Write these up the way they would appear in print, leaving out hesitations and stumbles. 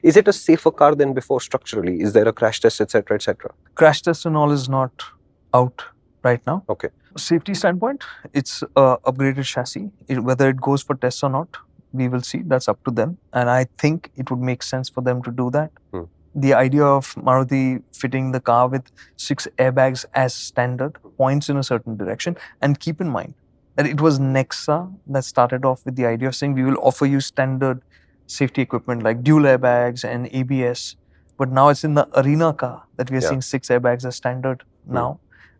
Is it a safer car than before structurally? Is there a crash test, etc., etc.? Crash test and all is not out right now. Okay. Safety standpoint, it's a upgraded chassis. Whether it goes for tests or not, we will see. That's up to them. And I think it would make sense for them to do that. The idea of Maruti fitting the car with 6 airbags as standard points in a certain direction. And keep in mind that it was Nexa that started off with the idea of saying we will offer you standard safety equipment like dual airbags and ABS. But now it's in the Arena car that we are seeing 6 airbags as standard now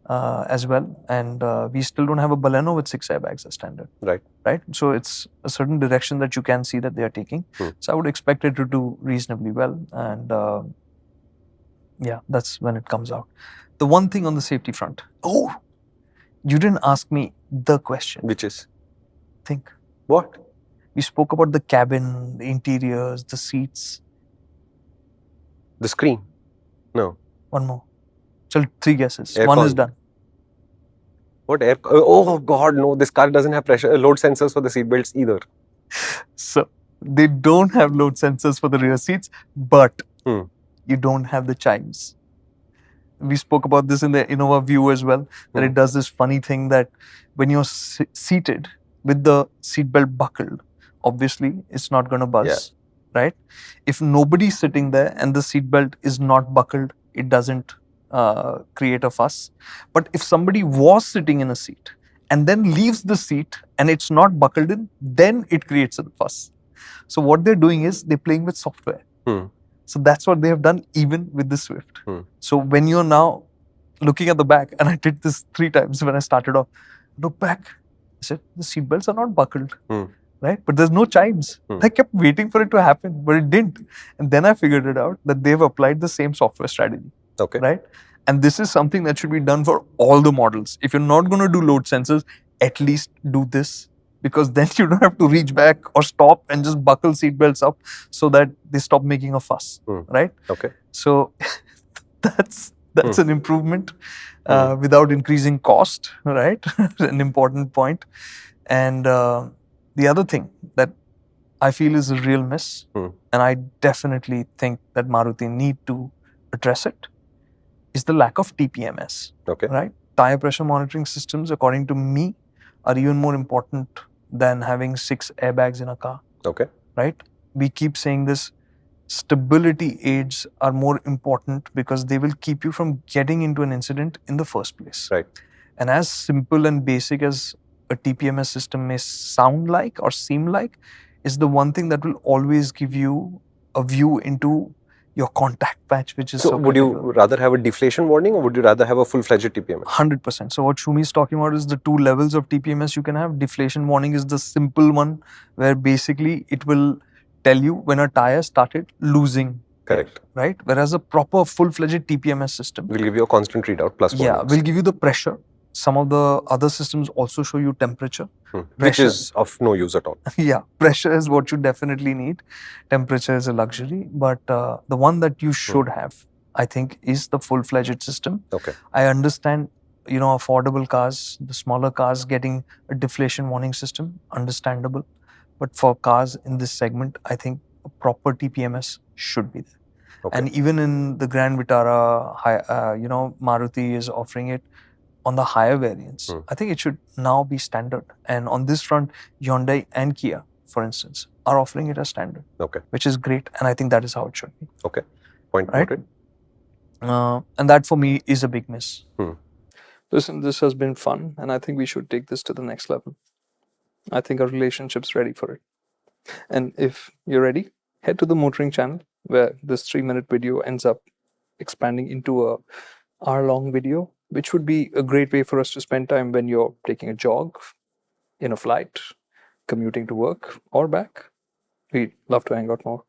as well. And we still don't have a Baleno with 6 airbags as standard. Right? So it's a certain direction that you can see that they are taking. So I would expect it to do reasonably well. And yeah, that's when it comes out. The one thing on the safety front. Oh, you didn't ask me the question. Which is? Think. What? We spoke about the cabin, the interiors, the seats. The screen? No. One more. So 3 guesses. Aircon. One is done. What air? Oh God, no! This car doesn't have pressure load sensors for the seat belts either. So they don't have load sensors for the rear seats, but you don't have the chimes. We spoke about this in the Innova View as well, that it does this funny thing that when you're seated with the seatbelt buckled, obviously it's not going to buzz, right? If nobody's sitting there and the seatbelt is not buckled, it doesn't create a fuss. But if somebody was sitting in a seat and then leaves the seat and it's not buckled in, then it creates a fuss. So what they're doing is they're playing with software. So that's what they have done even with the Swift. So when you're now looking at the back, and I did this 3 times when I started off, look back, I said, the seatbelts are not buckled, right? But there's no chimes. I kept waiting for it to happen, but it didn't. And then I figured it out that they've applied the same software strategy, right? And this is something that should be done for all the models. If you're not going to do load sensors, at least do this. Because then you don't have to reach back or stop and just buckle seatbelts up so that they stop making a fuss, right? Okay. So that's an improvement without increasing cost, right? An important point. And the other thing that I feel is a real miss, and I definitely think that Maruti need to address it, is the lack of TPMS, right? Tire pressure monitoring systems, according to me, are even more important than having 6 airbags in a car. Right? We keep saying this. Stability aids are more important because they will keep you from getting into an incident in the first place. Right. And as simple and basic as a TPMS system may sound like or seem like, is the one thing that will always give you a view into your contact patch, which is so would critical. You rather have a deflation warning or would you rather have a full-fledged TPMS? 100%. So what Shumi is talking about is the 2 levels of TPMS you can have. Deflation warning is the simple one where basically it will tell you when a tire started losing. Correct. Right? Whereas a proper full-fledged TPMS system will give you a constant readout plus warnings. Will give you the pressure. Some of the other systems also show you temperature. Which is of no use at all. Pressure is what you definitely need. Temperature is a luxury. But the one that you should have, I think, is the full-fledged system. I understand, affordable cars, the smaller cars getting a deflation warning system, understandable. But for cars in this segment, I think a proper TPMS should be there. And even in the Grand Vitara, Maruti is offering it on the higher variants. I think it should now be standard. And on this front, Hyundai and Kia, for instance, are offering it as standard. Which is great. And I think that is how it should be. Point noted. And that for me is a big miss. Listen, this has been fun. And I think we should take this to the next level. I think our relationship's ready for it. And if you're ready, head to the MotorInc channel where this 3-minute video ends up expanding into a hour-long video, which would be a great way for us to spend time when you're taking a jog, in a flight, commuting to work or back. We'd love to hang out more.